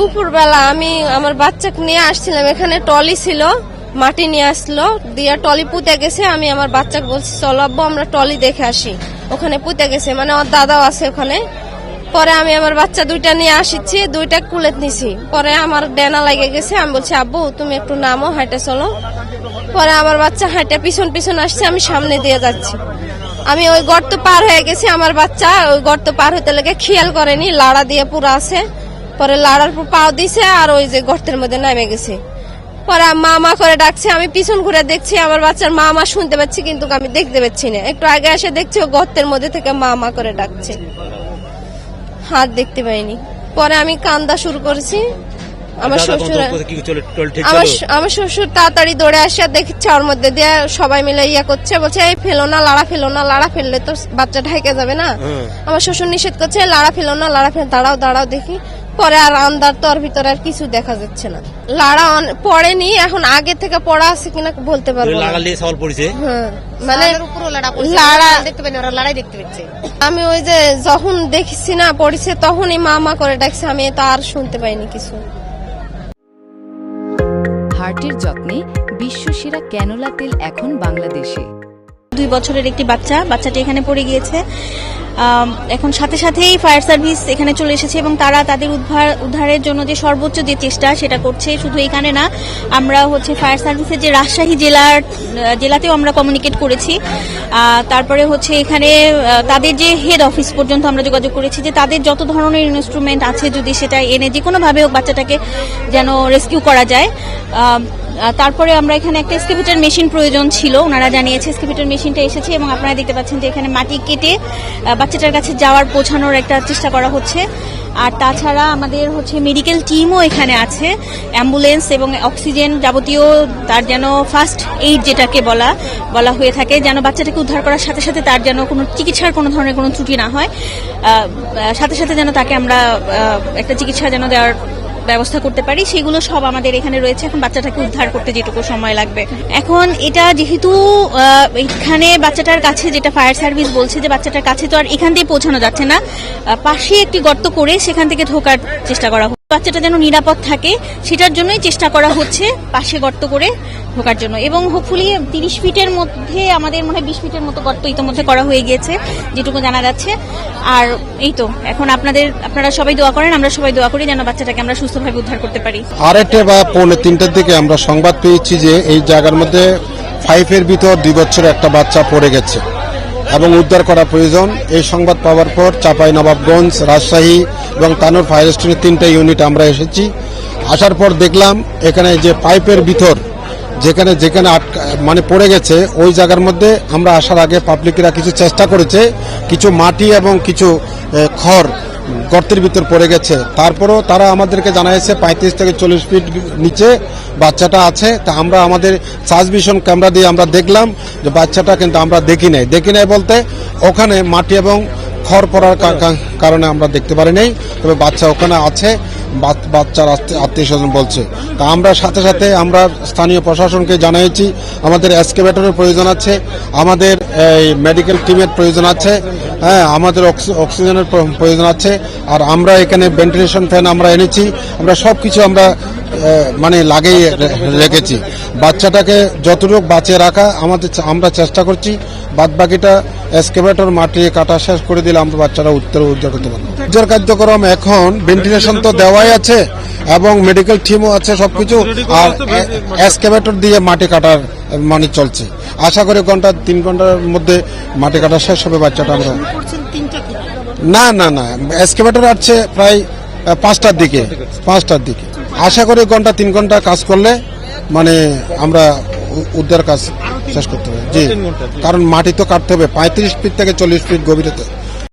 দুপুরবেলা আমি আমার বাচ্চাকে নিয়ে আসছিলাম, এখানে টলি ছিল, মাটি নিয়ে আসলো, দিয়া টলি পুঁতে গেছে। আমি আমার বাচ্চাকে বলছি চলো আব্বু আমরা টলি দেখে আসি, ওখানে পুঁতে গেছে, মানে ওর দাদাও আছে ওখানে। পরে আমি আমার বাচ্চা দুইটা নিয়ে আসিছি, দুইটা কুলে নিছি। পরে আমার ডেনা লাগে গেছে, আমি বলছি আব্বু তুমি একটু নামো, হাঁটে চলো। পরে আমার বাচ্চা হাঁটে পিছন পিছন আসছে, আমি সামনে দিয়ে যাচ্ছি। আমি ওই গর্ত পার হয়ে গেছি, আমার বাচ্চা ওই গর্ত পার হতে লেগে খেয়াল করেনি, লাড়া দিয়ে পুরো আছে। পরে লাড়ার পর পাও দিছে আর ওই যে গর্তের মধ্যে নেমে গেছে। পরে মা করে ডাকছে, আমি পিছন ঘুরে দেখছি আমার বাচ্চার মা শুনতে পাচ্ছি, কিন্তু আমি দেখতে পাচ্ছি না। একটু আগে এসে দেখছি ও গর্তের মধ্যে থেকে মা করে ডাকছে, হাত দেখতে পাইনি। পরে আমি কান্দা শুরু করেছি। আমার শ্বশুর তাড়াতাড়ি দৌড়ে আসে, দেখছে ওর মধ্যে দিয়ে সবাই মিলে ইয়া করছে, বলছে এই ফেলো না, লাড়া ফেলো না, লাড়া ফেললে তো বাচ্চা ঢেকে যাবে না। আমার শ্বশুর নিষেধ করছে লাড়া ফেলো না, লাড়া ফেলো, দাঁড়াও দেখি। পরে আর আন্দার তোর ভিতরে আর কিছু দেখা যাচ্ছে না, লাড়া পড়েনি। এখন আগে থেকে পড়া আছে কিনা বলতে পারবো না। মানে লাড়া দেখতে পাইনি, ওরা লড়াই দেখতে পাচ্ছে। আমি ওই যে যখন দেখছি না পড়েছে, তখনই মা করে ডাকছে, আমি তো আর শুনতে পাইনি কিছু। হার্টের যত্নে বিশ্বসেরা ক্যানোলা তেল এখন বাংলাদেশে। 2 বছরের একটি বাচ্চাটি এখানে পড়ে গিয়েছে। এখন সাথে সাথেই ফায়ার সার্ভিস এখানে চলে এসেছে এবং তারা তাদের উদ্ধারের জন্য যে সর্বোচ্চ যে চেষ্টা সেটা করছে। শুধু এখানে না, আমরা ফায়ার সার্ভিসের যে রাজশাহী জেলাতেও আমরা কমিউনিকেট করেছি। তারপরে এখানে তাদের যে হেড অফিস পর্যন্ত আমরা যোগাযোগ করেছি যে তাদের যত ধরনের ইনস্ট্রুমেন্ট আছে যদি সেটা এনে যে কোনোভাবে বাচ্চাটাকে যেন রেস্কিউ করা যায়। তারপরে আমরা এখানে একটা এক্সকেভেটর মেশিন প্রয়োজন ছিল, ওনারা জানিয়েছে এক্সকেভেটর মেশিনটা এসেছে এবং আপনারা দেখতে পাচ্ছেন যে এখানে মাটি কেটে বাচ্চাটার কাছে পৌঁছানোর একটা চেষ্টা করা হচ্ছে। আর তাছাড়া আমাদের মেডিকেল টিমও এখানে আছে, অ্যাম্বুলেন্স এবং অক্সিজেন যাবতীয় তার যেন ফার্স্ট এইড যেটাকে বলা হয়ে থাকে, যেন বাচ্চাটাকে উদ্ধার করার সাথে সাথে তার যেন কোনো চিকিৎসার কোনো ধরনের কোনো ত্রুটি না হয়, সাথে সাথে যেন তাকে আমরা একটা চিকিৎসা যেন দেওয়ার ব্যবস্থা করতে পারি, সেগুলো সব আমাদের এখানে রয়েছে। এখন বাচ্চাটাকে উদ্ধার করতে যেটুকু সময় লাগবে, এখন এটা যেহেতু এখানে বাচ্চাটার কাছে যেটা ফায়ার সার্ভিস বলছে যে বাচ্চাটার কাছে তো আর এখান দিয়ে পৌঁছানো যাচ্ছে না, পাশে একটি গর্ত করে সেখান থেকে ঢোকার চেষ্টা করা হচ্ছে। বাচ্চাটা যেন নিরাপদ থাকে সেটার জন্যই চেষ্টা করা হচ্ছে, পাশে গর্ত করে ঢোকার জন্য। এবং হোপফুলি 30 ফিটের মধ্যে আমাদের মনে হয় 20 ফিটের মতো গর্ত ইতিমধ্যে করা হয়ে গিয়েছে যেটুকু জানা যাচ্ছে। আর এই তো এখন আপনারা সবাই দোয়া করেন, আমরা সবাই দোয়া করি যেন বাচ্চাটাকে আমরা সুস্থভাবে উদ্ধার করতে পারি। আড়াইটে বা 2:45 দিকে আমরা সংবাদ পেয়েছি যে এই জায়গার মধ্যে 5-এর ভিতর 2 বছরের একটা বাচ্চা পড়ে গেছে এবং উদ্ধার করা প্রয়োজন। এই সংবাদ পাওয়ার পর চাঁপাইনবাবগঞ্জ, রাজশাহী এবং তানোর ফায়ার স্টেশনের 3টা ইউনিট আমরা এসেছি। আসার পর দেখলাম এখানে যে পাইপের ভিতর যেখানে মানে পড়ে গেছে ওই জায়গার মধ্যে আমরা আসার আগে পাবলিকরা কিছু চেষ্টা করেছে, কিছু মাটি এবং কিছু খড় গর্তের ভিতর পড়ে গেছে। তারপরও তারা আমাদেরকে জানাইছে 35 থেকে 40 ফিট নিচে বাচ্চাটা আছে। তা আমরা আমাদের সার্চভিশন ক্যামেরা দিয়ে আমরা দেখলাম যে বাচ্চাটা কিন্তু আমরা দেখি নাই বলতে ওখানে মাটি এবং খড় পড়ার কারণে আমরা দেখতে পারি নাই, তবে বাচ্চা ওখানে আছে, বাচ্চার আত্মীয় স্বজন বলছে। তা আমরা সাথে সাথে আমরা স্থানীয় প্রশাসনকে জানিয়েছি আমাদের এক্সকেভেটরের প্রয়োজন আছে, আমাদের এই মেডিকেল টিমের প্রয়োজন আছে, হ্যাঁ আমাদের অক্সিজেনের প্রয়োজন আছে। আর আমরা এখানে ভেন্টিলেশন ফ্যান আমরা এনেছি, আমরা সবকিছু আমরা মানে লাগিয়ে রেখেছি। বাচ্চাটাকে যতটুকু বাঁচিয়ে রাখা আমরা চেষ্টা করছি, বাদ বাকিটা এক্সকেভেটর মাটি কাটা শেষ করে দিলে আমরা বাচ্চারা উদ্ধার করতে পারবো। উদ্ধার কার্যক্রম এখন ভেন্টিলেশন তো দেওয়াই আছে এবং মেডিকেল টিমও আছে সবকিছু, আর এক্সকেভেটর দিয়ে মাটি কাটার মানে চলছে। আশা করি 3 ঘন্টার মধ্যে মাটি কাটা শেষ হবে বাচ্চাটা। আমরা না এক্সকেভেটর আছে প্রায় 5টার দিকে। আশা করি 3 ঘন্টা কাজ করলে মানে আমরা উদ্ধার কাজ শেষ করতে হবে। জি, কারণ মাটি তো কাটতে হবে 35 ফিট থেকে 40 ফিট গভীরতা।